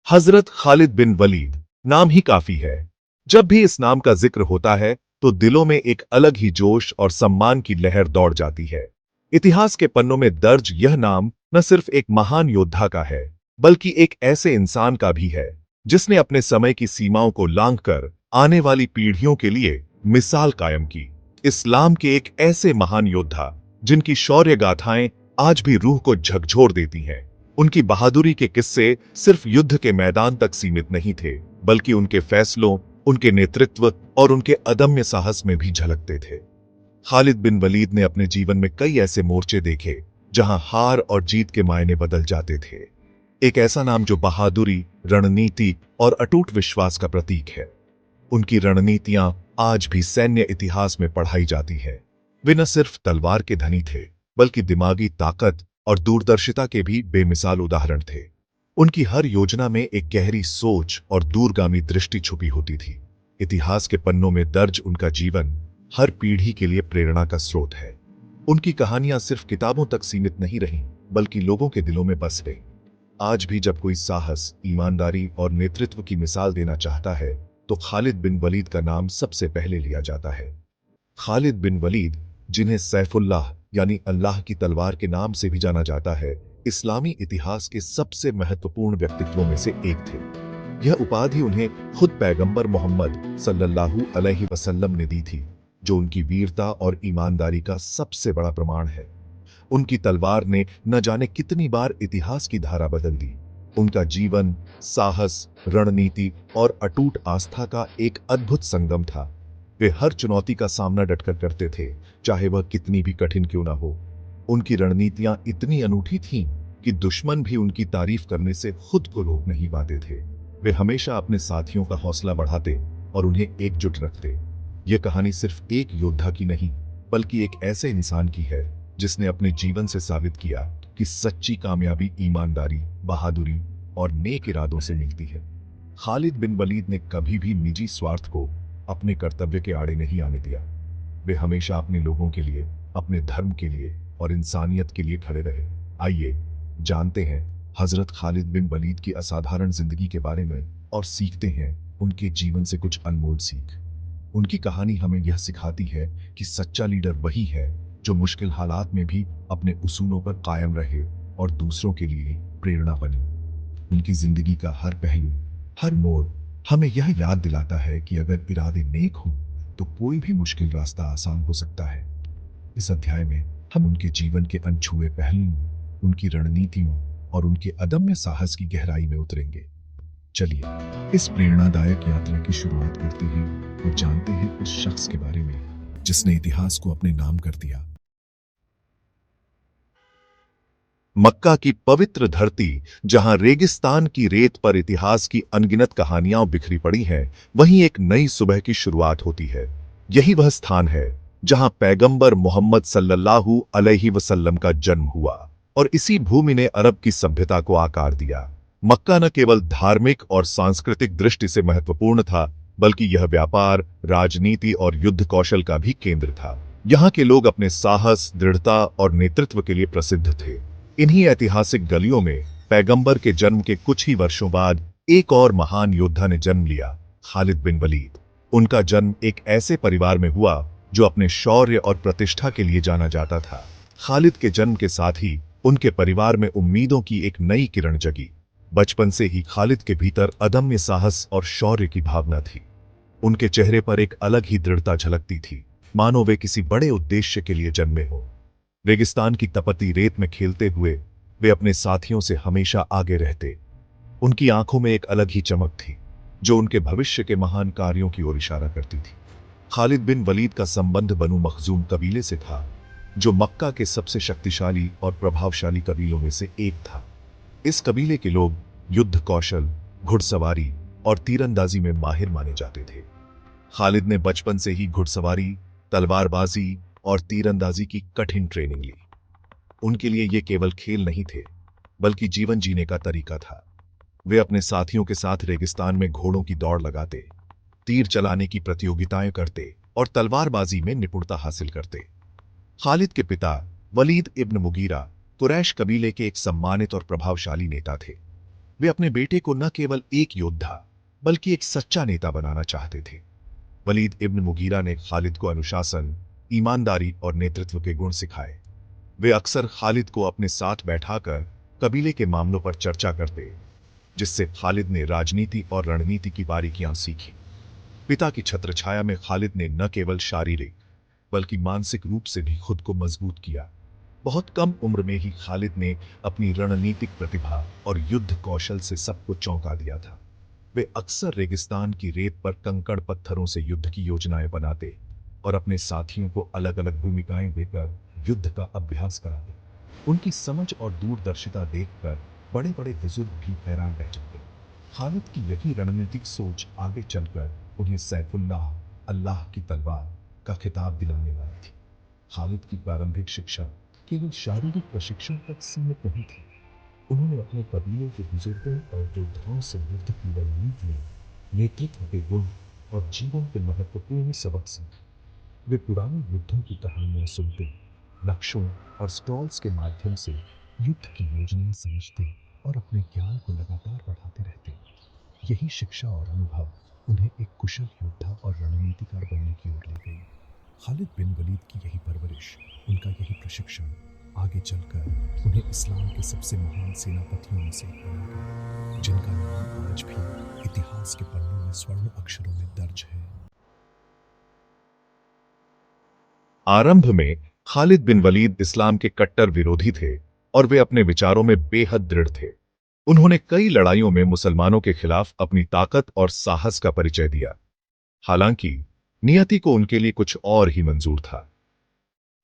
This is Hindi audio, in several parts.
हजरत खालिद बिन वलीद नाम ही काफी है। जब भी इस नाम का जिक्र होता है तो दिलों में एक अलग ही जोश और सम्मान की लहर दौड़ जाती है। इतिहास के पन्नों में दर्ज यह नाम न सिर्फ एक महान योद्धा का है, बल्कि एक ऐसे इंसान का भी है जिसने अपने समय की सीमाओं को लांघकर आने वाली पीढ़ियों के लिए मिसाल कायम की। इस्लाम के एक ऐसे महान योद्धा जिनकी शौर्य गाथाएं आज भी रूह को झकझोर देती हैं। उनकी बहादुरी के किस्से सिर्फ युद्ध के मैदान तक सीमित नहीं थे, बल्कि उनके फैसलों, उनके नेतृत्व और उनके अदम्य साहस में भी झलकते थे। खालिद बिन वलीद ने अपने जीवन में कई ऐसे मोर्चे देखे जहां हार और जीत के मायने बदल जाते थे। एक ऐसा नाम जो बहादुरी, रणनीति और अटूट विश्वास का प्रतीक है। उनकी रणनीतियां आज भी सैन्य इतिहास में पढ़ाई जाती है। वे न सिर्फ तलवार के धनी थे, बल्कि दिमागी ताकत और दूरदर्शिता के भी बेमिसाल उदाहरण थे। उनकी हर योजना में एक गहरी सोच और दूरगामी दृष्टि छुपी होती थी। इतिहास के पन्नों में दर्ज उनका जीवन हर पीढ़ी के लिए प्रेरणा का स्रोत है। उनकी कहानियां सिर्फ किताबों तक सीमित नहीं रहीं, बल्कि लोगों के दिलों में बस गईं। आज भी जब कोई साहस, ईमानदारी और नेतृत्व की मिसाल देना चाहता है, तो खालिद बिन वलीद का नाम सबसे पहले लिया जाता है। खालिद बिन वलीद, जिन्हें सैफुल्लाह यानी अल्लाह की तलवार के नाम से भी जाना जाता है, इस्लामी इतिहास के सबसे महत्वपूर्ण व्यक्तित्वों में से एक थे। यह उपाधि उन्हें खुद पैगंबर मोहम्मद सल्लल्लाहु अलैहि वसल्लम ने दी थी, जो उनकी वीरता और ईमानदारी का सबसे बड़ा प्रमाण है। उनकी तलवार ने न जाने कितनी बार इतिहास की धारा बदल दी। उनका जीवन साहस, रणनीति और अटूट आस्था का एक अद्भुत संगम था। वे हर चुनौती का सामना डटकर करते थे, चाहे वह कितनी भी कठिन क्यों ना हो। उनकी रणनीतियां इतनी अनूठी थीं कि दुश्मन भी उनकी तारीफ करने से खुद को रोक नहीं पाते थे। वे हमेशा अपने साथियों का हौसला बढ़ाते और उन्हें एकजुट रखते। यह कहानी सिर्फ एक योद्धा की नहीं, बल्कि एक ऐसे इंसान की है जिसने अपने जीवन से साबित किया कि सच्ची कामयाबी ईमानदारी, बहादुरी और नेक इरादों से मिलती है। खालिद बिन वलीद ने कभी भी निजी स्वार्थ को अपने कर्तव्य के आड़े नहीं आने दिया। वे हमेशा अपने लोगों के लिए, अपने धर्म के लिए और इंसानियत के लिए खड़े रहे। आइए जानते हैं हजरत खालिद बिन वलीद की असाधारण जिंदगी के बारे में और सीखते हैं उनके जीवन से कुछ अनमोल सीख। उनकी कहानी हमें यह सिखाती है कि सच्चा लीडर वही है जो मुश्किल हालात में भी अपने उसूलों पर कायम रहे और दूसरों के लिए प्रेरणा बने। उनकी जिंदगी का हर पहलू, हर मोड़ हमें यह याद दिलाता है कि अगर इरादे नेक हों तो कोई भी मुश्किल रास्ता आसान हो सकता है। इस अध्याय में हम उनके जीवन के अनछुए पहलुओं, उनकी रणनीतियों और उनके अदम्य साहस की गहराई में उतरेंगे। चलिए इस प्रेरणादायक यात्रा की शुरुआत करते हैं और जानते हैं उस शख्स के बारे में जिसने इतिहास को अपने नाम कर दिया। मक्का की पवित्र धरती, जहां रेगिस्तान की रेत पर इतिहास की अनगिनत कहानियां बिखरी पड़ी हैं, वहीं एक नई सुबह की शुरुआत होती है। यही वह स्थान है जहां पैगंबर मोहम्मद सल्लल्लाहु अलैहि वसल्लम का जन्म हुआ और इसी भूमि ने अरब की सभ्यता को आकार दिया। मक्का न केवल धार्मिक और सांस्कृतिक दृष्टि से महत्वपूर्ण था, बल्कि यह व्यापार, राजनीति और युद्ध कौशल का भी केंद्र था। यहाँ के लोग अपने साहस, दृढ़ता और नेतृत्व के लिए प्रसिद्ध थे। इन्हीं ऐतिहासिक गलियों में पैगंबर के जन्म के कुछ ही वर्षों बाद एक और महान योद्धा ने जन्म लिया, खालिद बिन वलीद। उनका जन्म एक ऐसे परिवार में हुआ जो अपने शौर्य और प्रतिष्ठा के लिए जाना जाता था। खालिद के जन्म के साथ ही उनके परिवार में उम्मीदों की एक नई किरण जगी। बचपन से ही खालिद के भीतर अदम्य साहस और शौर्य की भावना थी। उनके चेहरे पर एक अलग ही दृढ़ता झलकती थी, मानो वे किसी बड़े उद्देश्य के लिए जन्मे हो। रेगिस्तान की तपती रेत में खेलते हुए वे अपने साथियों से हमेशा आगे रहते। उनकी आंखों में एक अलग ही चमक थी, जो उनके भविष्य के महान कार्यों की ओर इशारा करती थी। खालिद बिन वलीद का संबंध बनु मखजूम कबीले से था, जो मक्का के सबसे शक्तिशाली और प्रभावशाली कबीलों में से एक था। इस कबीले के लोग युद्ध कौशल, घुड़सवारी और तीरंदाजी में माहिर माने जाते थे। खालिद ने बचपन से ही घुड़सवारी, तलवारबाजी और तीरंदाजी की कठिन ट्रेनिंग ली। उनके लिए ये केवल खेल नहीं थे, बल्कि जीवन जीने का तरीका था। वे अपने साथियों के साथ रेगिस्तान में घोड़ों की दौड़ लगाते, तीर चलाने की प्रतियोगिताएं करते और तलवारबाजी में निपुणता हासिल करते। खालिद के पिता वलीद इब्न मुगीरा कुरैश कबीले के एक सम्मानित और प्रभावशाली नेता थे। वे अपने बेटे को न केवल एक योद्धा बल्कि एक सच्चा नेता बनाना चाहते थे। वलीद इब्न मुगीरा ने खालिद को अनुशासन, ईमानदारी और नेतृत्व के गुण सिखाए। वे अक्सर खालिद को अपने साथ बैठाकर कबीले के मामलों पर चर्चा करते, जिससे खालिद ने राजनीति और रणनीति की बारीकियां सीखी। पिता की छत्रछाया में खालिद ने न केवल शारीरिक बल्कि मानसिक रूप से भी खुद को मजबूत किया। बहुत कम उम्र में ही खालिद ने अपनी रणनीतिक प्रतिभा और युद्ध कौशल से सबको चौंका दिया था। वे अक्सर रेगिस्तान की रेत पर कंकड़ पत्थरों से युद्ध की योजनाएं बनाते और अपने साथियों को अलग अलग भूमिकाएं देकर युद्ध का अभ्यास कराते। उनकी समझ और दूरदर्शिता देखकर बड़े बड़े बुजुर्ग भी हैरान रह जाते। खालिद की यही रणनीतिक सोच आगे चलकर उन्हें सैफुल्लाह, अल्लाह की तलवार का खिताब दिलाने वाली थी। खालिद की प्रारंभिक शिक्षा केवल शारीरिक प्रशिक्षण तक सीमित नहीं थी। उन्होंने अपने कबीले के बुजुर्गों और योद्धाओं से युद्ध की रणनीति, नेतृत्व के गुण और जीवन के महत्वपूर्ण सबक सीखे। वे पुराने युद्धों की कहानियां सुनते, नक्शों और स्टॉल्स के माध्यम से युद्ध की योजनाएं समझते और अपने ज्ञान को लगातार बढ़ाते रहते। यही शिक्षा और अनुभव उन्हें एक कुशल योद्धा और रणनीतिकार बनने की ओर ले गई। खालिद बिन वलीद की यही परवरिश, उनका यही प्रशिक्षण आगे चलकर उन्हें इस्लाम के सबसे महान सेनापतियों में से एक बना गया, जिनका नाम आज भी इतिहास के पन्नों में स्वर्ण अक्षरों में दर्ज है। आरंभ में खालिद बिन वलीद इस्लाम के कट्टर विरोधी थे और वे अपने विचारों में बेहद दृढ़ थे। उन्होंने कई लड़ाइयों में मुसलमानों के खिलाफ अपनी ताकत और साहस का परिचय दिया। हालांकि नियति को उनके लिए कुछ और ही मंजूर था।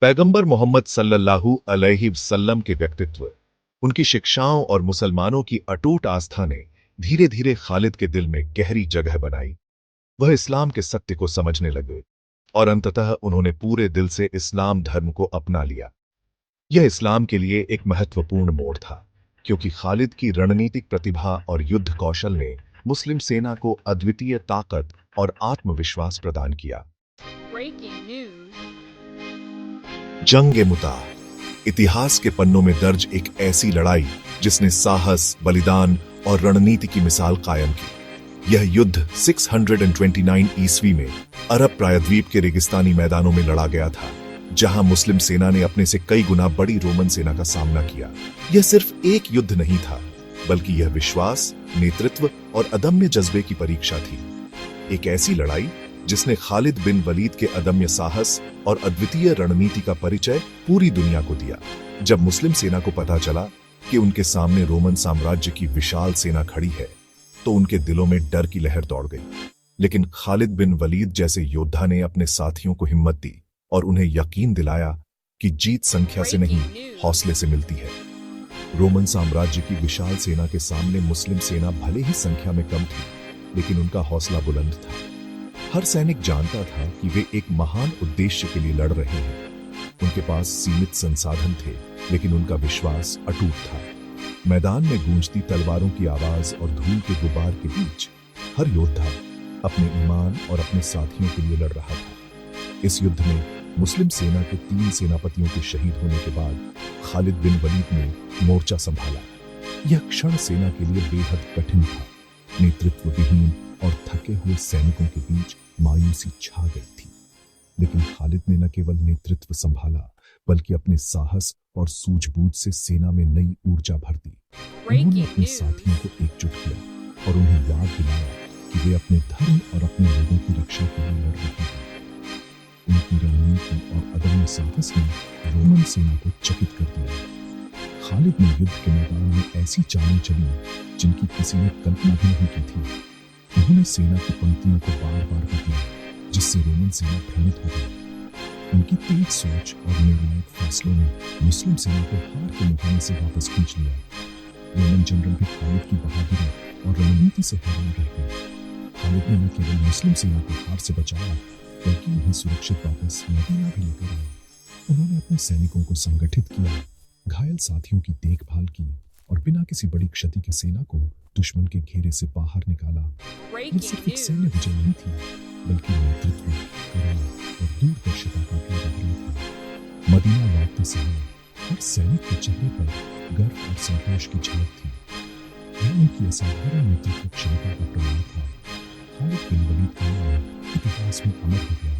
पैगंबर मोहम्मद सल्लल्लाहु अलैहि वसल्लम के व्यक्तित्व, उनकी शिक्षाओं और मुसलमानों की अटूट आस्था ने धीरे धीरे खालिद के दिल में गहरी जगह बनाई। वह इस्लाम के सत्य को समझने लगे और अंततः उन्होंने पूरे दिल से इस्लाम धर्म को अपना लिया। यह इस्लाम के लिए एक महत्वपूर्ण मोड़ था, क्योंकि खालिद की रणनीतिक प्रतिभा और युद्ध कौशल ने मुस्लिम सेना को अद्वितीय ताकत और आत्मविश्वास प्रदान किया। जंग मुता, इतिहास के पन्नों में दर्ज एक ऐसी लड़ाई जिसने साहस, बलिदान और रणनीति की मिसाल कायम की। यह युद्ध 629 ईस्वी में अरब प्रायद्वीप के रेगिस्तानी मैदानों में लड़ा गया था, जहां मुस्लिम सेना ने अपने से कई गुना बड़ी रोमन सेना का सामना किया। यह सिर्फ एक युद्ध नहीं था, बल्कि यह विश्वास, नेतृत्व और अदम्य जज्बे की परीक्षा थी। एक ऐसी लड़ाई जिसने खालिद बिन वलीद के अदम्य साहस और अद्वितीय रणनीति का परिचय पूरी दुनिया को दिया। जब मुस्लिम सेना को पता चला कि उनके सामने रोमन साम्राज्य की विशाल सेना खड़ी है, तो उनके दिलों में डर की लहर दौड़ गई। लेकिन खालिद बिन वलीद जैसे योद्धा ने अपने साथियों को हिम्मत दी और उन्हें यकीन दिलाया कि जीत संख्या से नहीं, हौसले से मिलती है। रोमन साम्राज्य की विशाल सेना के सामने मुस्लिम सेना भले ही संख्या में कम थी, लेकिन उनका हौसला बुलंद था। हर सैनिक जानता था कि वे एक महान उद्देश्य के लिए लड़ रहे हैं। उनके पास सीमित संसाधन थे, लेकिन उनका विश्वास अटूट था। मैदान में गूंजती तलवारों की आवाज और धूल के गुबार के बीच हर योद्धा अपने ईमान और अपने साथियों के लिए लड़ रहा था। इस युद्ध में मुस्लिम सेना के 3 सेनापतियों के शहीद होने के बाद खालिद बिन वलीद ने मोर्चा संभाला। यह क्षण सेना के लिए बेहद कठिन था। नेतृत्व विहीन और थके हुए सैनिकों के बीच मायूसी छा गई थी। लेकिन खालिद ने न केवल नेतृत्व संभाला, बल्कि अपने साहस और सूझबूझ से सेना में नई ऊर्जा भर दी। उन्होंने अपने साथियों को एकजुट किया और उन्हें याद दिलाया कि वे अपने धर्म और अपने लोगों की रक्षा के लिए लड़ रहे हैं। उनकी रणनीति और अदम्य साहस ने रोमन सेना को चकित कर दिया। खालिद ने युद्ध के मैदान में ऐसी चालें चली जिनकी किसी ने कल्पना भी नहीं की थी। उन्होंने सेना की पंक्तियों को बार बार बदला, जिससे रोमन सेना भ्रमित हो गई। उनकी तेज सोच और निर्णायक फैसलों ने मुस्लिम सेना को हार के मुकाबले से वापस खींच लिया। रोमन जनरल भी खालिद की बहादुरी और रणनीति से हैरान रह गए। खालिद ने न केवल मुस्लिम सेना को हार से बचाया, बल्कि उन्हें सुरक्षित वापस मदीना भी लेकर आए। उन्होंने अपने सैनिकों को संगठित किया, घायल साथियों की देखभाल की और बिना किसी बड़ी क्षति के सेना को दुश्मन के घेरे से बाहर निकाला। यह सिर्फ एक सैन्य विजय नहीं थी, बल्कि नेतृत्व, करुणा और दूरदर्शिता का भी उदाहरण था। मदीना लौटते समय हर सैनिक के चेहरे पर गर्व और संतोष की झलक थी। उनकी असाधारण नेतृत्व क्षमता का प्रमाण था। खालिद बिन वलीद का नाम इतिहास में अमर हो गया,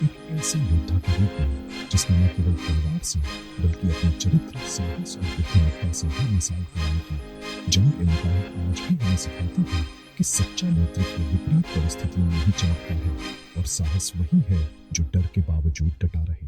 एक ऐसे योद्धा के रूप में जिसने न केवल तलवार से बल्कि अपने चरित्र, साहस और बुद्धिमत्ता से भी मिसाल कायम की। जंग-ए-मुताहिद आज भी हमें सिखाती है कि सच्चा नेतृत्व विपरीत परिस्थितियों में भी चमकता है और साहस वही है जो डर के बावजूद डटा रहे।